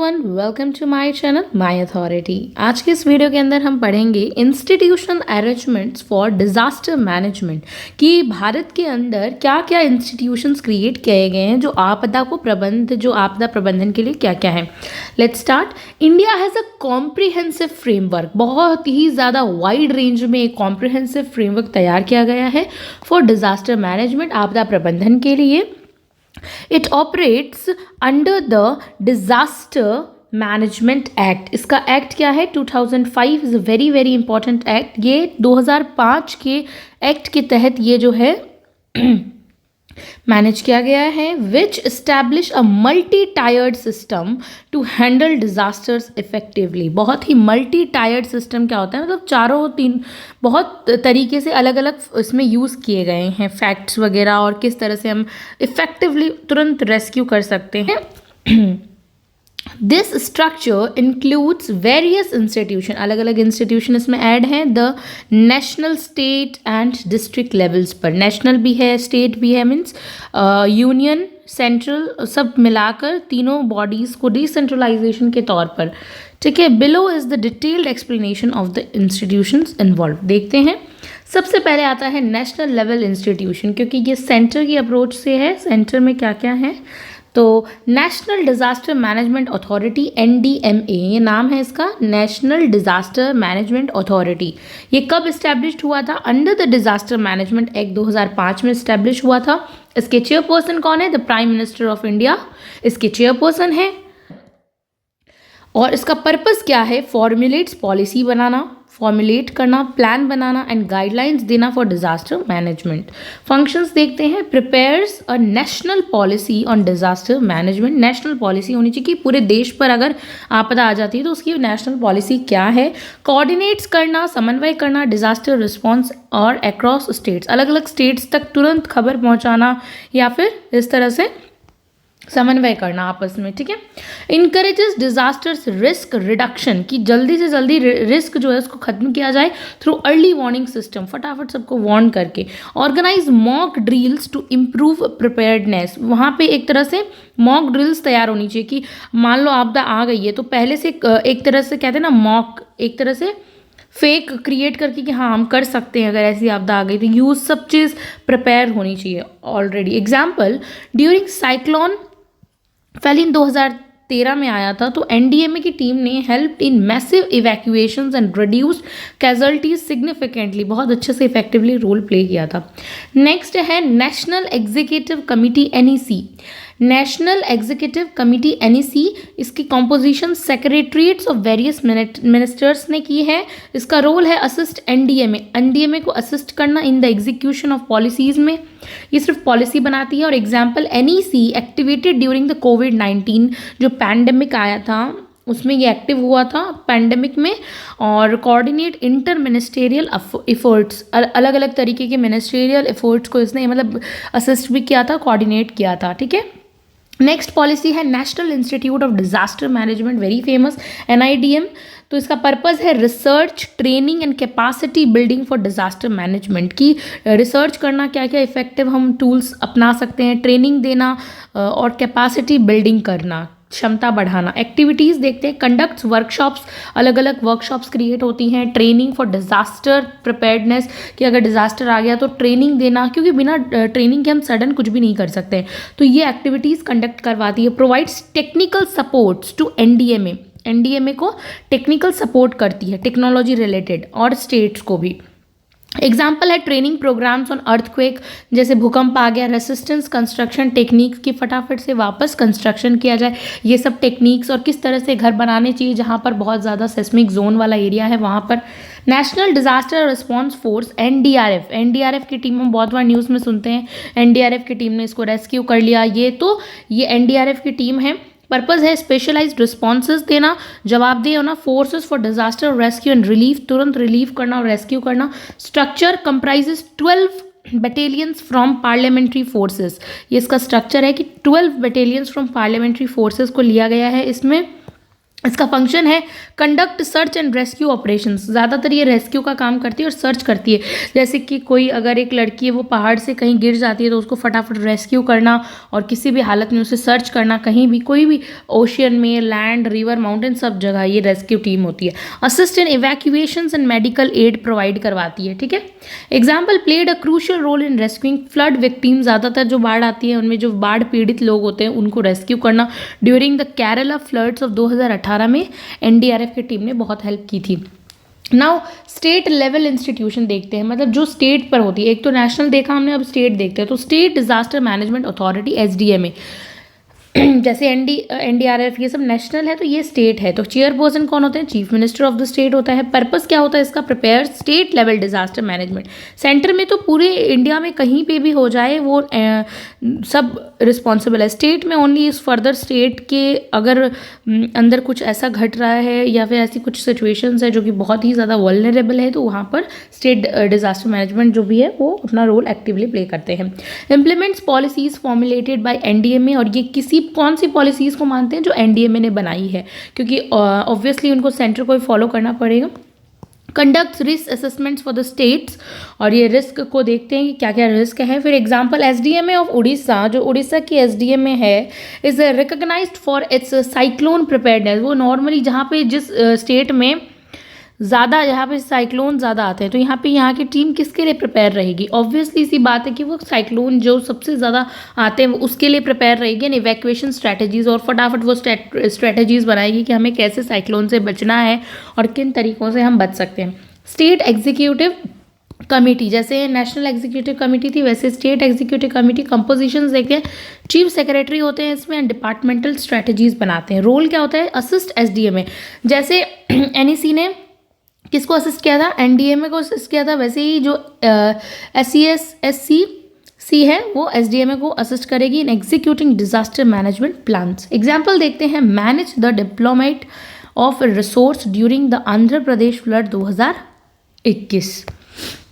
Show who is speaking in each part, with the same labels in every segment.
Speaker 1: Everyone, welcome to my channel my authority. आज के इस वीडियो के अंदर हम पढ़ेंगे institutional arrangements for disaster management कि भारत के अंदर क्या क्या इंस्टीट्यूशंस क्रिएट किए गए हैं जो आपदा प्रबंधन के लिए क्या क्या है। Let's start. India has a comprehensive framework, बहुत ही ज़्यादा वाइड रेंज में एक कॉम्प्रिहेंसिव फ्रेमवर्क तैयार किया गया है फॉर डिजास्टर मैनेजमेंट, आपदा प्रबंधन के लिए। It operates under the Disaster Management Act। इसका एक्ट क्या है? 2005 is a very very important act. ये 2005 के एक्ट के तहत ये जो है मैनेज किया गया है, which establish a multi tiered system to handle disasters effectively. बहुत ही मल्टी टायर्ड सिस्टम क्या होता है, मतलब बहुत तरीके से अलग अलग इसमें यूज़ किए गए हैं फैक्ट्स वगैरह, और किस तरह से हम इफेक्टिवली तुरंत रेस्क्यू कर सकते हैं। This structure includes various institution, अलग अलग इंस्टीट्यूशन इसमें ऐड हैं, the national, state and district levels पर। नेशनल भी है, स्टेट भी है, मीन्स यूनियन, सेंट्रल, सब मिलाकर तीनों बॉडीज़ को डिसेंट्रलाइजेशन के तौर पर। ठीक है, below is the detailed explanation of the institutions involve. देखते हैं, सबसे पहले आता है नेशनल लेवल इंस्टीट्यूशन, क्योंकि ये सेंटर की अप्रोच से है। सेंटर में क्या क्या है, तो national disaster management authority, NDMA ये नाम है इसका, नेशनल डिजास्टर मैनेजमेंट अथॉरिटी। ये कब इस्टेब्लिश हुआ था? Under the disaster management act 2005 में इस्टेब्लिश हुआ था। इसके चेयरपर्सन कौन है? The prime minister of India इसके चेयरपर्सन है। और इसका पर्पस क्या है? फॉर्मुलेट्स, पॉलिसी बनाना, फॉर्मुलेट करना, प्लान बनाना एंड गाइडलाइंस देना फॉर डिजास्टर मैनेजमेंट। फंक्शंस देखते हैं, prepares a national policy on disaster management. National policy होनी चाहिए कि पूरे देश पर अगर आपदा आ जाती है तो उसकी नेशनल पॉलिसी क्या है। कोऑर्डिनेट्स करना, समन्वय करना डिजास्टर रिस्पॉन्स और अक्रॉस स्टेट्स, अलग अलग स्टेट्स तक तुरंत खबर पहुंचाना या फिर इस तरह से समन्वय करना आपस में। ठीक है, इनकरेजेस डिजास्टर्स रिस्क रिडक्शन, कि जल्दी से जल्दी रिस्क जो है उसको खत्म किया जाए थ्रू अर्ली वार्निंग सिस्टम, फटाफट सबको वार्न करके। Organise mock drills to improve preparedness, वहाँ पे एक तरह से मॉक ड्रिल्स तैयार होनी चाहिए कि मान लो आपदा आ गई है तो पहले से एक तरह से कहते हैं ना मॉक, एक तरह से फेक क्रिएट करके कि हाँ हम कर सकते हैं अगर ऐसी आपदा आ गई तो यूज़, सब चीज़ प्रिपेयर होनी चाहिए already. Example, during cyclone Phailin 2013 में आया था, तो NDMA की टीम ने help in massive evacuations and reduced casualties significantly, बहुत अच्छे से इफेक्टिवली रोल प्ले किया था। नेक्स्ट है national executive committee, NEC। National executive committee NEC, इसकी कॉम्पोजिशन सेक्रेटरीट्स ऑफ वेरियस मिनिस्टर्स ने की है। इसका रोल है असिस्ट NDMA को असिस्ट करना in the execution of policies में। ये सिर्फ पॉलिसी बनाती है। और example, NEC activated during the कोविड-19, जो पैंडेमिक आया था उसमें ये एक्टिव हुआ था पैंडेमिक में। और कोऑर्डिनेट इंटर मिनिस्टेरियल एफर्ट्स, अलग अलग तरीके के मिनिस्टेरियल एफर्ट्स को इसने मतलब असिस्ट भी किया था, कोऑर्डिनेट किया था। ठीक है, नेक्स्ट पॉलिसी है national institute of disaster management, very famous, NIDM। तो इसका पर्पस है research, training and capacity building for disaster management, की रिसर्च करना क्या क्या इफेक्टिव हम टूल्स अपना सकते हैं, ट्रेनिंग देना और कैपेसिटी बिल्डिंग करना, क्षमता बढ़ाना। एक्टिविटीज़ देखते हैं, कंडक्ट्स वर्कशॉप्स, अलग अलग वर्कशॉप्स क्रिएट होती हैं। ट्रेनिंग फॉर डिजास्टर प्रिपेयर्डनेस, कि अगर डिजास्टर आ गया तो ट्रेनिंग देना, क्योंकि बिना ट्रेनिंग के हम सडन कुछ भी नहीं कर सकते, तो ये एक्टिविटीज़ कंडक्ट करवाती है। Provides technical supports to NDMA को टेक्निकल सपोर्ट करती है, टेक्नोलॉजी रिलेटेड, और स्टेट्स को भी। एग्जाम्पल है ट्रेनिंग प्रोग्राम्स ऑन अर्थक्वेक, जैसे भूकंप आ गया, रेसिस्टेंस कंस्ट्रक्शन टेक्निक्स की फटाफट से वापस कंस्ट्रक्शन किया जाए, ये सब टेक्निक्स, और किस तरह से घर बनाने चाहिए जहाँ पर बहुत ज़्यादा सेस्मिक जोन वाला एरिया है वहाँ पर। National disaster response force, NDRF की टीम हम बहुत बार न्यूज़ में सुनते हैं, NDRF की टीम ने इसको रेस्क्यू कर लिया, ये NDRF की टीम है। पर्पज़ है स्पेशलाइज्ड रिस्पॉन्सेज देना, जवाबदेह होना, forces for disaster rescue and relief, तुरंत रिलीव करना और रेस्क्यू करना। Structure comprises 12 battalions from parliamentary forces, ये इसका स्ट्रक्चर है कि 12 बटालियंस फ्रॉम पार्लियामेंट्री फोर्सेस को लिया गया है इसमें। इसका फंक्शन है conduct search and rescue operations. ज़्यादातर ये रेस्क्यू का काम करती है और सर्च करती है। जैसे कि कोई अगर एक लड़की है वो पहाड़ से कहीं गिर जाती है तो उसको फटाफट रेस्क्यू करना और किसी भी हालत में उसे सर्च करना, कहीं भी कोई भी ओशियन में, लैंड, रिवर, माउंटेन, सब जगह ये रेस्क्यू टीम होती है। Assist in evacuations and medical aid provide करवाती है, ठीक है। Example, played a crucial role in rescuing flood victim. ज़्यादातर जो बाढ़ आती है उनमें जो बाढ़ पीड़ित लोग होते हैं उनको रेस्क्यू करना during the Kerala floods of 2018 में एनडीआरएफ की टीम ने बहुत हेल्प की थी। नाउ स्टेट लेवल इंस्टीट्यूशन देखते हैं, मतलब जो स्टेट पर होती है। एक तो नेशनल देखा हमने, अब स्टेट देखते हैं। तो state disaster management authority, SDMA, जैसे एनडीआरएफ ये सब नेशनल है तो ये स्टेट है। तो चेयरपर्सन कौन होते हैं? Chief minister of the state होता है। पर्पस क्या होता है इसका? Prepare state level disaster management. Centre में तो पूरे इंडिया में कहीं पे भी हो जाए वो सब रिस्पॉन्सिबल है। स्टेट में ओनली इस फर्दर स्टेट के अगर अंदर कुछ ऐसा घट रहा है या फिर ऐसी कुछ सिचुएशंस है जो कि बहुत ही ज़्यादा वल्नरेबल है तो वहाँ पर स्टेट डिजास्टर मैनेजमेंट जो भी है वो अपना रोल एक्टिवली प्ले करते हैं। Implements policies formulated bye NDMA, और ये किसी कौन सी पॉलिसीज़ को मानते हैं? जो एनडीएमए ने बनाई है, क्योंकि ऑब्वियसली उनको सेंटर को फॉलो करना पड़ेगा। Conducts risk assessments for the states, और ये रिस्क को देखते हैं कि क्या क्या रिस्क है। फिर एग्जांपल, एसडीएमए ऑफ उड़ीसा, जो उड़ीसा की एसडीएमए है, is recognised for its cyclone preparedness. वो नॉर्मली जहाँ पे जिस स्टेट में ज़्यादा, यहाँ पे साइक्लोन ज़्यादा आते हैं तो यहाँ पे यहाँ की टीम किसके लिए प्रिपेयर रहेगी? ऑब्वियसली सी बात है कि वो साइक्लोन जो सबसे ज़्यादा आते हैं उसके लिए प्रिपेयर रहेगी एंड इवैक्यूएशन स्ट्रैटेजीज़, और फटाफट वो स्ट्रैटेजीज़ बनाएगी कि हमें कैसे साइक्लोन से बचना है और किन तरीक़ों से हम बच सकते हैं। स्टेट एग्जीक्यूटिव कमेटी, जैसे नेशनल एग्जीक्यूटिव कमेटी थी वैसे स्टेट एग्जीक्यूटिव कमेटी कंपोजिशंस देखते हैं। चीफ सेक्रेटरी होते हैं इसमें, डिपार्टमेंटल स्ट्रैटेजीज बनाते हैं। रोल क्या होता है? असिस्ट एसडीएमए, जैसे एनईसी ने किसको असिस्ट किया था? एनडीएमए को असिस्ट किया था। वैसे ही जो एससी है वो एसडीएमए को असिस्ट करेगी in executing disaster management plans. Example देखते हैं, manage the deployment of resource during the Andhra Pradesh flood 2021,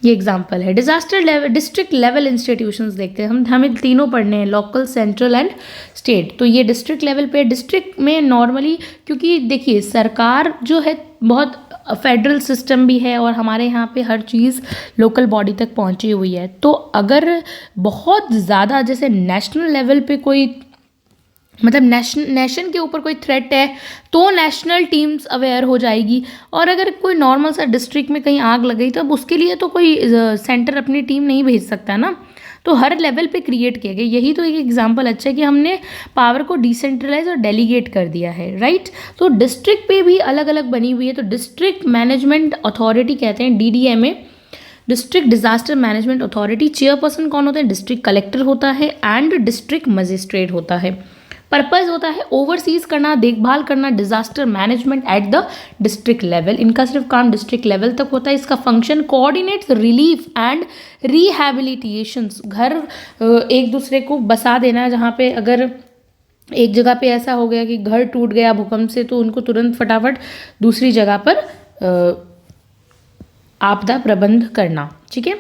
Speaker 1: ये एग्जाम्पल है। Disaster level district level institutions देखते हैं हम, हमें तीनों पढ़ने हैं, लोकल, सेंट्रल एंड स्टेट। तो ये डिस्ट्रिक्ट लेवल पे, डिस्ट्रिक्ट में नॉर्मली, क्योंकि देखिए सरकार जो है बहुत फेडरल सिस्टम भी है और हमारे यहाँ पे हर चीज़ लोकल बॉडी तक पहुँची हुई है। तो अगर बहुत ज़्यादा जैसे नेशनल लेवल पे कोई, मतलब नेशन के ऊपर कोई थ्रेट है तो नेशनल टीम्स अवेयर हो जाएगी, और अगर कोई नॉर्मल सा डिस्ट्रिक्ट में कहीं आग लग गई तो अब उसके लिए तो कोई सेंटर अपनी टीम नहीं भेज सकता ना, तो हर लेवल पे क्रिएट किए गए। यही तो एक एग्जांपल अच्छा है कि हमने पावर को डिसेंट्रलाइज और डेलीगेट कर दिया है, राइट। तो डिस्ट्रिक्ट पे भी अलग अलग बनी हुई है, तो डिस्ट्रिक्ट मैनेजमेंट अथॉरिटी कहते हैं DDMA, district disaster management authority. Chairperson कौन होता है? डिस्ट्रिक्ट कलेक्टर होता है एंड डिस्ट्रिक्ट मजिस्ट्रेट होता है। पर्पस होता है ओवरसीज करना, देखभाल करना disaster management at the district level. इनका सिर्फ काम डिस्ट्रिक्ट लेवल तक होता है। इसका function coordinates relief and rehabilitations, घर एक दूसरे को बसा देना, जहाँ पे अगर एक जगह पे ऐसा हो गया कि घर टूट गया भूकंप से तो उनको तुरंत फटाफट दूसरी जगह पर आपदा प्रबंध करना, ठीक है।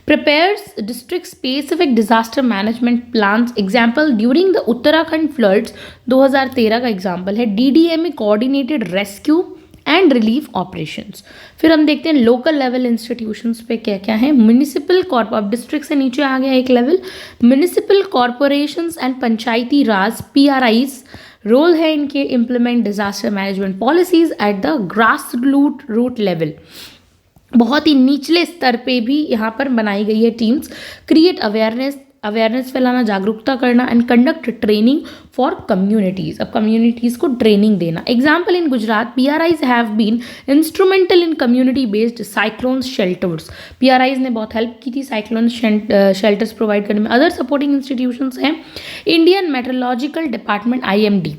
Speaker 1: Prepares district specific disaster management plans. Example, during the Uttarakhand floods 2013 का एग्जाम्पल है। DDMA coordinated rescue and relief operations. फिर हम देखते हैं लोकल लेवल इंस्टीट्यूशंस पे क्या क्या है। म्यूनिसिपल अब डिस्ट्रिक्ट से नीचे आ गया एक level, municipal corporations and Panchayati Raj, PRIs. Role है इनके implement disaster management policies at the grass root level, बहुत ही निचले स्तर पे भी यहाँ पर बनाई गई है टीम्स। क्रिएट अवेयरनेस फैलाना, जागरूकता करना and conduct training for communities. अब कम्युनिटीज़ को ट्रेनिंग देना। Example, in Gujarat PRIs have been instrumental in community based cyclone shelters. PRIs ने बहुत हेल्प की थी साइक्लोन शेल्टर्स प्रोवाइड करने में। अदर सपोर्टिंग इंस्टीट्यूशंस हैं इंडियन मेट्रोलॉजिकल डिपार्टमेंट, आईएमडी,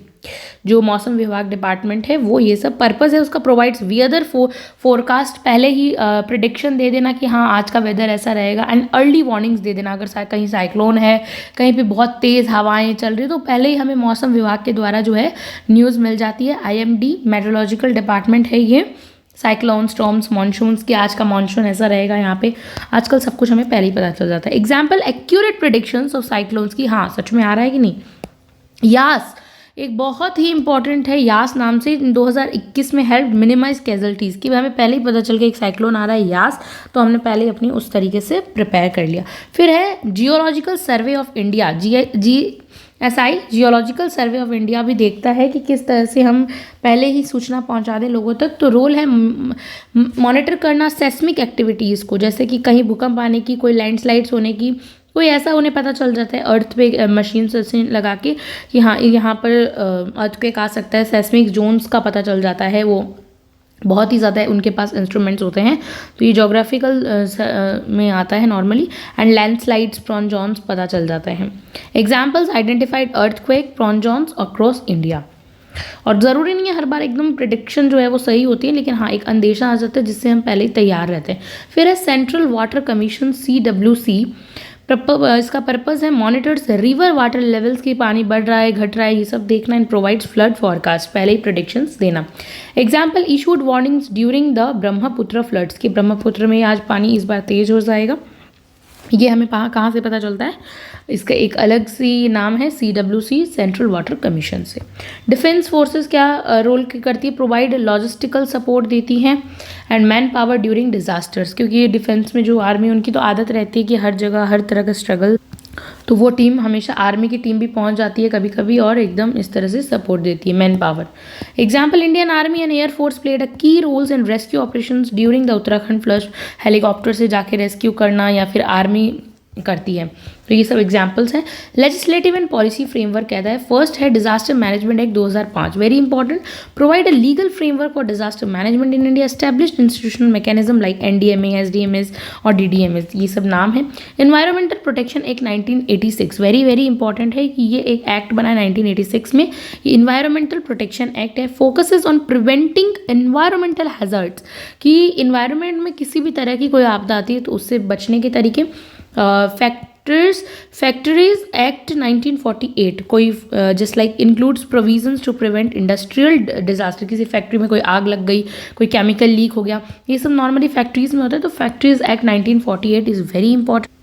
Speaker 1: जो मौसम विभाग डिपार्टमेंट है वो, ये सब पर्पस है उसका प्रोवाइड्स वेदर फोरकास्ट, पहले ही प्रिडिक्शन दे देना कि हाँ आज का वेदर ऐसा रहेगा, एंड अर्ली वार्निंग्स दे देना अगर कहीं साइक्लोन है, कहीं पे बहुत तेज़ हवाएं चल रही तो पहले ही हमें मौसम विभाग के द्वारा जो है न्यूज़ मिल जाती है। आईएमडी मेट्रोलॉजिकल डिपार्टमेंट है ये। साइक्लोन, स्टॉर्म्स, मॉनसून्स की, आज का मॉनसून ऐसा रहेगा यहाँ पे, आजकल सब कुछ हमें पहले ही पता चल जाता है। Example, accurate predictions of cyclones की, हाँ सच में आ रहा है कि नहीं। यास एक बहुत ही इंपॉर्टेंट है यास नाम से, 2021 में हेल्प मिनिमाइज कैजुअलिटीज़ कि हमें पहले ही पता चल गया एक साइक्लोन आ रहा है यास, तो हमने पहले ही अपनी उस तरीके से प्रिपेयर कर लिया। फिर है geological survey of India, GSI, geological survey of India भी देखता है कि किस तरह से हम पहले ही सूचना पहुंचा दें लोगों तक। तो रोल है मॉनिटर करना सेस्मिक एक्टिविटीज़ को, जैसे कि कहीं भूकंप आने की, कोई लैंडस्लाइड्स होने की, कोई ऐसा उन्हें पता चल जाता है अर्थ पे मशीन से लगा के कि हाँ यहाँ पर अर्थक्वेक आ सकता है। सेस्मिक जोन्स का पता चल जाता है, वो बहुत ही ज़्यादा उनके पास इंस्ट्रूमेंट्स होते हैं। तो ये जोग्राफिकल में आता है normally. And landslides, prone zones पता चल जाते हैं। Examples identified earthquake, prone zones across India. और ज़रूरी नहीं है हर बार एकदम प्रिडिक्शन जो है वो सही होती है, लेकिन हाँ एक अंदेशा आ जाता है जिससे हम पहले ही तैयार रहते हैं। फिर है सेंट्रल वाटर कमीशन, CWC। इसका पर्पज़ है मॉनिटर्स रिवर वाटर लेवल्स की, पानी बढ़ रहा है घट रहा है ये सब देखना। एंड प्रोवाइड्स फ्लड फॉरकास्ट, पहले ही प्रेडिक्शंस देना। Example issued warnings during the Brahmaputra floods, कि ब्रह्मपुत्र में आज पानी इस बार तेज हो जाएगा। ये हमें कहाँ से पता चलता है, इसका एक अलग सी नाम है CWC, सेंट्रल वाटर कमीशन से। डिफेंस फोर्सेस क्या रोल करती है, प्रोवाइड लॉजिस्टिकल सपोर्ट देती हैं and man power during disasters, क्योंकि ये डिफेंस में जो आर्मी उनकी तो आदत रहती है कि हर जगह हर तरह का स्ट्रगल, तो वो टीम हमेशा आर्मी की टीम भी पहुंच जाती है कभी कभी और एकदम इस तरह से सपोर्ट देती है, man power. Example Indian army and air force played a key roles in rescue operations during the Uttarakhand flood, helicopter से जाके रेस्क्यू करना या फिर आर्मी करती है। तो ये सब एग्जाम्पल्स हैं। लेजिस्लेटिव एंड पॉलिसी फ्रेमवर्क कहता है, फर्स्ट है disaster management act 2005, very important, provide a legal framework for disaster management in India, established institutional mechanism like NDMA, SDMS और DDMS, ये सब नाम है। Environmental protection act 1986, very very important है कि ये एक एक्ट बना है 1986 में, ये इन्वायरमेंटल प्रोटेक्शन एक्ट है। Focuses on preventing environmental hazards, कि इन्वायरमेंट में किसी भी तरह की कोई आपदा आती है तो उससे बचने के तरीके। फैक्ट्रीज एक्ट 1948, कोई just like includes provisions to prevent industrial disaster, किसी फैक्ट्री में कोई आग लग गई, कोई केमिकल लीक हो गया, ये सब नॉर्मली फैक्ट्रीज में होता है। तो factories act 1948 is very important.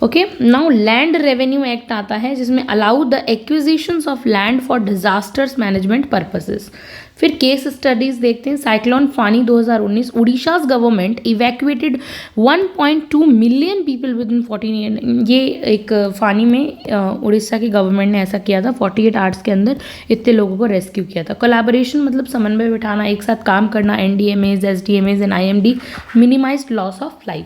Speaker 1: Okay, now land revenue act आता है जिसमें allow the acquisitions of land for disasters management purposes. फिर केस स्टडीज देखते हैं। Cyclone Fani 2019, Orissa's government evacuated 1.2 million people within 48, ये एक फानी में उड़ीसा की गवर्नमेंट ने ऐसा किया था, 48 आवर्स के अंदर इतने लोगों को रेस्क्यू किया था। कोलैबोरेशन मतलब समन्वय बिठाना, एक साथ काम करना, NDMAs, SDMAs and IMD, minimised loss of life.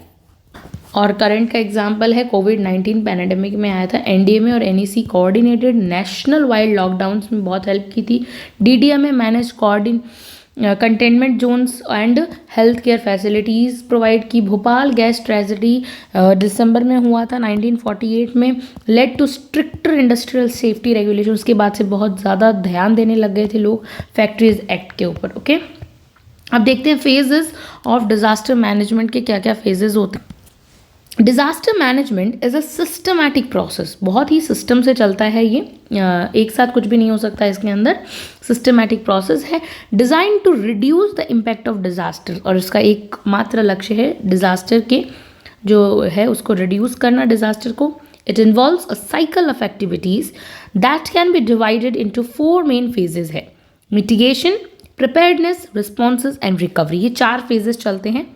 Speaker 1: और करंट का एग्जाम्पल है कोविड-19 पैंडेमिक में आया था, NDMA और NEC coordinated national wide lockdowns में बहुत हेल्प की थी। DDMA manage containment zones and health care facilities provide की। भोपाल गैस ट्रेजेडी दिसंबर में हुआ था 1948 में, led to stricter industrial safety regulation, उसके बाद से बहुत ज़्यादा ध्यान देने लग गए थे लोग फैक्ट्रीज एक्ट के ऊपर। ओके, अब देखते हैं फेजेस ऑफ डिजास्टर मैनेजमेंट के क्या क्या फेजेस होते हैं। Disaster management is a systematic process, बहुत ही सिस्टम से चलता है ये, एक साथ कुछ भी नहीं हो सकता इसके अंदर, सिस्टमैटिक प्रोसेस है। Design to reduce the impact of disaster, और इसका एक मात्र लक्ष्य है डिज़ास्टर के जो है उसको रिड्यूस करना, डिज़ास्टर को। It involves a cycle of activities that can be divided into 4 main phases है, mitigation, preparedness, responses and recovery, ये 4 फेजेस चलते हैं।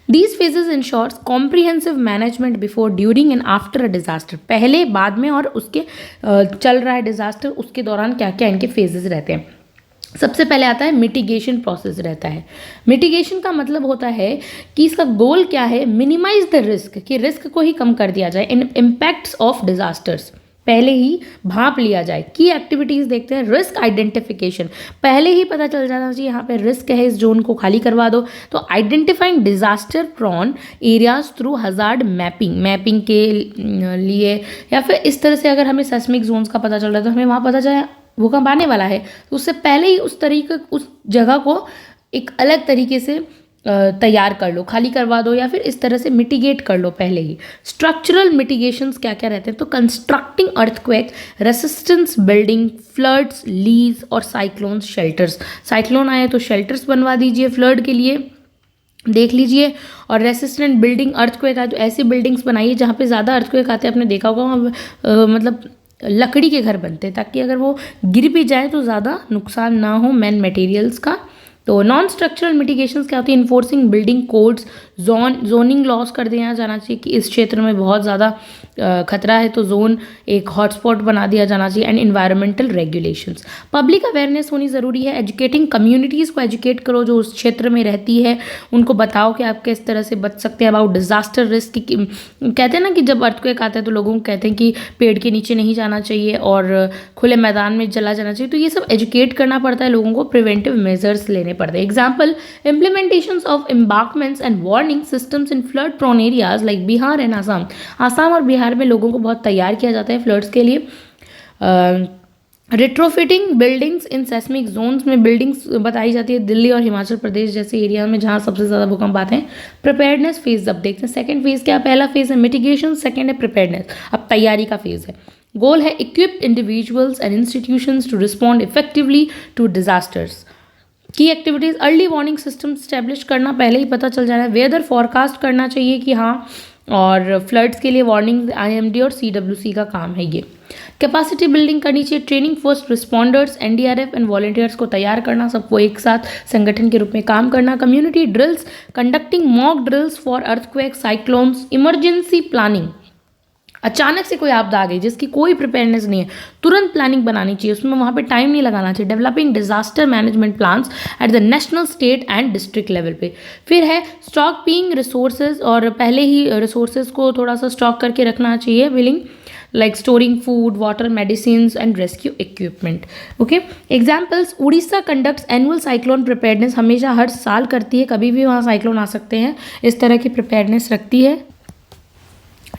Speaker 1: These phases ensures comprehensive management before, during and after a disaster, पहले, बाद में और उसके चल रहा है डिजास्टर उसके दौरान क्या क्या इनके फेजेस रहते हैं। सबसे पहले आता है मिटिगेशन प्रोसेस रहता है। मिटिगेशन का मतलब होता है कि इसका गोल क्या है, मिनिमाइज द रिस्क, कि रिस्क को ही कम कर दिया जाए इन इम्पैक्ट्स ऑफ डिजास्टर्स, पहले ही भांप लिया जाए। की एक्टिविटीज़ देखते हैं। रिस्क आइडेंटिफिकेशन, पहले ही पता चल जाना चाहिए यहाँ पे रिस्क है, इस जोन को खाली करवा दो। तो identifying disaster prone areas through hazard mapping के लिए, या फिर इस तरह से अगर हमें सेस्मिक जोन्स का पता चल रहा है तो हमें वहाँ पता चला भूकंप आने वाला है, तो उससे पहले ही उस तरीके उस जगह को एक अलग तरीके से तैयार कर लो, खाली करवा दो, या फिर इस तरह से मिटिगेट कर लो पहले ही। स्ट्रक्चरल मिटिगेशंस क्या क्या रहते हैं, तो constructing earthquake resistance building, floods, lease और साइक्लोन्स शेल्टर्स, साइक्लोन आए तो शेल्टर्स बनवा दीजिए फ्लड के लिए, देख लीजिए। और रेसिस्टेंट बिल्डिंग, अर्थक्वेक आए तो ऐसी बिल्डिंग्स बनाइए जहाँ पे ज़्यादा अर्थक्वेक आते हैं, आपने देखा होगा मतलब लकड़ी के घर बनते हैं ताकि अगर वो गिर भी जाए तो ज़्यादा नुकसान ना हो मैन मटेरियल्स का। तो नॉन स्ट्रक्चरल मिटिगेशंस क्या होती है? Enforcing building codes, zoning loss कर दिया जाना चाहिए कि इस क्षेत्र में बहुत ज़्यादा खतरा है तो जोन एक हॉटस्पॉट बना दिया जाना चाहिए। And environmental regulations, public awareness होनी ज़रूरी है। एजुकेटिंग कम्युनिटीज़ को एजुकेट करो जो उस क्षेत्र में रहती है, उनको बताओ कि आप किस तरह से बच सकते हैं। अबाउट डिजास्टर रिस्क, कहते हैं ना कि जब अर्थक्वेक आता है तो लोगों को कहते हैं कि पेड़ के नीचे नहीं जाना चाहिए और खुले मैदान में चला जाना चाहिए। तो ये सब एजुकेट करना पड़ता है लोगों को, प्रिवेंटिव मेजर्स लेने पड़ते हैं। Example, implementation of embankments and warning systems in flood prone areas like Bihar and Assam. Assam और बिहार में लोगों को बहुत तैयार किया जाता है फ्लड्स के लिए। Retrofitting buildings in seismic zones में बिल्डिंग्स बताई जाती है दिल्ली और हिमाचल प्रदेश जैसे एरिया में जहाँ सबसे ज़्यादा भूकंप आते हैं। प्रिपेयर्डनेस फेज अब देखते हैं। सेकंड फेज क्या? पहला फेज है मिटिगेशन, सेकंड है प्रिपेयर्डनेस, अब तैयारी का फेज है। गोल है equipped individuals and institutions to respond effectively to disasters. Key activities, early warning system establish करना, पहले ही पता चल जाना है। वेदर फॉरकास्ट करना चाहिए कि हाँ, और फ्लड्स के लिए वार्निंग आईएमडी और सीडब्ल्यूसी का काम है ये। कैपेसिटी बिल्डिंग करनी चाहिए। Training first responders, NDRF and volunteers को तैयार करना, सबको एक साथ संगठन के रूप में काम करना। Community drills, conducting mock drills for earthquake, cyclones. Emergency planning, अचानक से कोई आपदा आ गई जिसकी कोई प्रिपेयरनेस नहीं है, तुरंत प्लानिंग बनानी चाहिए, उसमें वहाँ पे टाइम नहीं लगाना चाहिए। Developing disaster management plans at the national, state and district level पे। फिर है स्टॉक बीइंग रिसोर्सेज, और पहले ही रिसोर्सेज को थोड़ा सा स्टॉक करके रखना चाहिए। Willing like storing food, water, medicine and rescue equipment. Okay, examples, Orissa conducts annual cyclone preparedness, हमेशा हर साल करती है, कभी भी वहाँ साइक्लोन आ सकते हैं, इस तरह की प्रिपेयरनेस रखती है।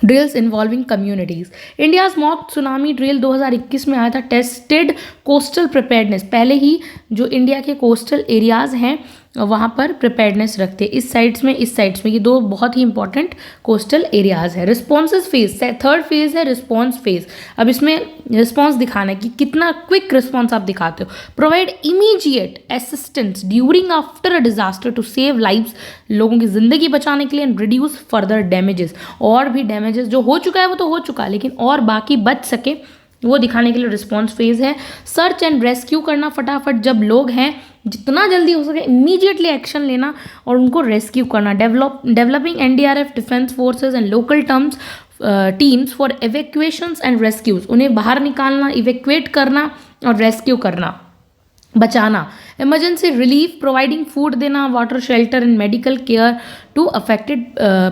Speaker 1: Drills involving communities, India's mock tsunami drill 2021 में आया था। टेस्टेड कोस्टल प्रिपेयर्डनेस, पहले ही जो इंडिया के कोस्टल एरियाज़ हैं वहाँ पर प्रिपेयर्डनेस रखते हैं, इस साइड्स में, इस साइड्स में, ये दो बहुत ही इंपॉर्टेंट कोस्टल एरियाज़ है। रिस्पॉन्सेज फेज, थर्ड फेज है रिस्पॉन्स फेज। अब इसमें रिस्पॉन्स दिखाना है कि कितना क्विक रिस्पॉन्स आप दिखाते हो। Provide immediate assistance during after a disaster to save lives, लोगों की ज़िंदगी बचाने के लिए, एंड रिड्यूस फर्दर डैमेजेस, और भी डैमेजेस जो हो चुका है वो तो हो चुका, लेकिन और बाकी बच सके वो दिखाने के लिए रिस्पॉन्स फेज है। सर्च एंड रेस्क्यू करना, फटाफट जब लोग हैं जितना जल्दी हो सके इमीडिएटली एक्शन लेना और उनको रेस्क्यू करना। Developing NDRF, defence forces and local teams for evacuations and rescues, उन्हें बाहर निकालना, इवेक्यूएट करना और रेस्क्यू करना, बचाना। इमरजेंसी रिलीफ, प्रोवाइडिंग फूड देना, water, shelter and medical care to affected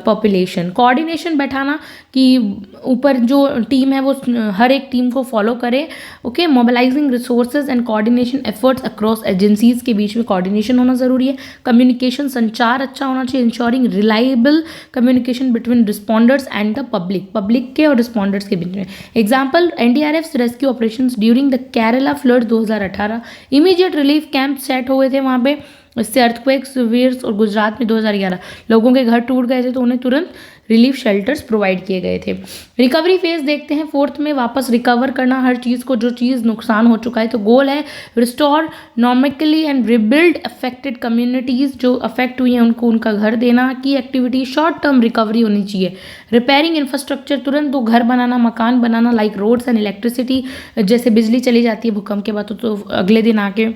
Speaker 1: population. Coordination बैठाना कि ऊपर जो टीम है वो हर एक टीम को फॉलो करे। Okay, mobilising resources and coordination efforts across agencies, के बीच में कोऑर्डिनेशन होना ज़रूरी है। कम्युनिकेशन, संचार अच्छा होना चाहिए। Ensuring reliable communication between responders and the public के और रिस्पॉन्डर्स के बीच में। Example, NDRF rescue operation during the Kerala flood 2018, immediate relief camp set हुए थे वहाँ पे, इससे अर्थक्वेक सिवियर्स, और गुजरात में 2011 लोगों के घर टूट गए थे तो उन्हें तुरंत रिलीफ शेल्टर्स प्रोवाइड किए गए थे। रिकवरी फेज देखते हैं, फोर्थ में वापस रिकवर करना हर चीज़ को, जो चीज़ नुकसान हो चुका है। तो गोल है restore normalcy and rebuild affected communities, जो अफेक्ट हुई हैं उनको उनका घर देना। की एक्टिविटी शॉर्ट टर्म रिकवरी होनी चाहिए। रिपेयरिंग इंफ्रास्ट्रक्चर, तुरंत तो घर बनाना, मकान बनाना, लाइक रोड्स एंड इलेक्ट्रिसिटी, जैसे बिजली चली जाती है भूकंप के बाद तो अगले दिन आके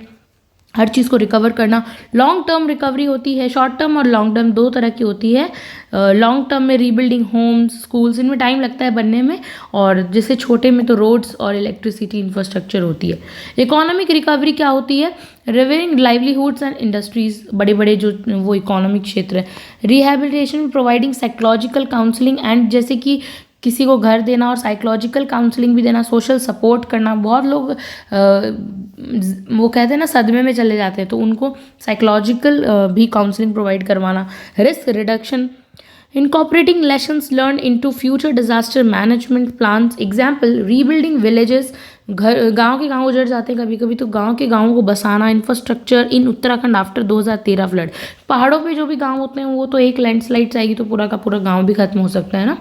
Speaker 1: हर चीज़ को रिकवर करना। लॉन्ग टर्म रिकवरी होती है, शॉर्ट टर्म और लॉन्ग टर्म दो तरह की होती है। लॉन्ग टर्म में रीबिल्डिंग होम्स, स्कूल्स, इनमें टाइम लगता है बनने में, और जैसे छोटे में तो रोड्स और इलेक्ट्रिसिटी इंफ्रास्ट्रक्चर होती है। इकोनॉमिक रिकवरी क्या होती है? रिवेरिंग लाइवलीहुड्स एंड इंडस्ट्रीज, बड़े बड़े जो वो इकोनॉमिक क्षेत्र है। Rehabilitation, providing psychological counselling and, जैसे कि किसी को घर देना और साइकोलॉजिकल काउंसलिंग भी देना, सोशल सपोर्ट करना। बहुत लोग वो कहते हैं ना सदमे में चले जाते हैं, तो उनको साइकोलॉजिकल भी काउंसलिंग प्रोवाइड करवाना। Risk reduction, incorporating lessons learn into future disaster management plans. Example, rebuilding villages, घर, गांव के गांव उजड़ जाते हैं कभी कभी, तो गांव के गांवों को बसाना। Infrastructure in Uttarakhand after 2013 flood, पहाड़ों पे जो भी गांव होते हैं वो तो एक लैंडस्लाइड आएगी तो पूरा का पूरा गांव भी खत्म हो सकता है ना,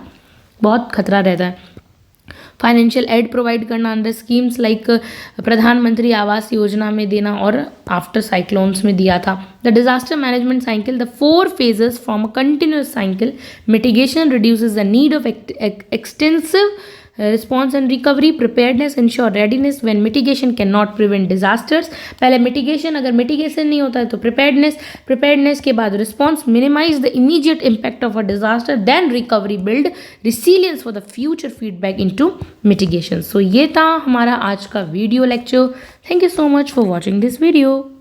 Speaker 1: बहुत खतरा रहता है। फाइनेंशियल एड प्रोवाइड करना अंडर स्कीम्स लाइक प्रधानमंत्री आवास योजना में देना और आफ्टर साइक्लोन्स में दिया था। The disaster management cycle, the 4 phases from a continuous cycle. Mitigation reduces the need of extensive response and recovery, preparedness, ensure readiness when mitigation can not prevent disasters. पहले mitigation, अगर mitigation नहीं होता है तो preparedness, preparedness के बाद response, minimise the immediate impact of a disaster, then recovery, build resilience for the future feedback into mitigation. So ये था हमारा आज का video lecture. Thank you so much for watching this video.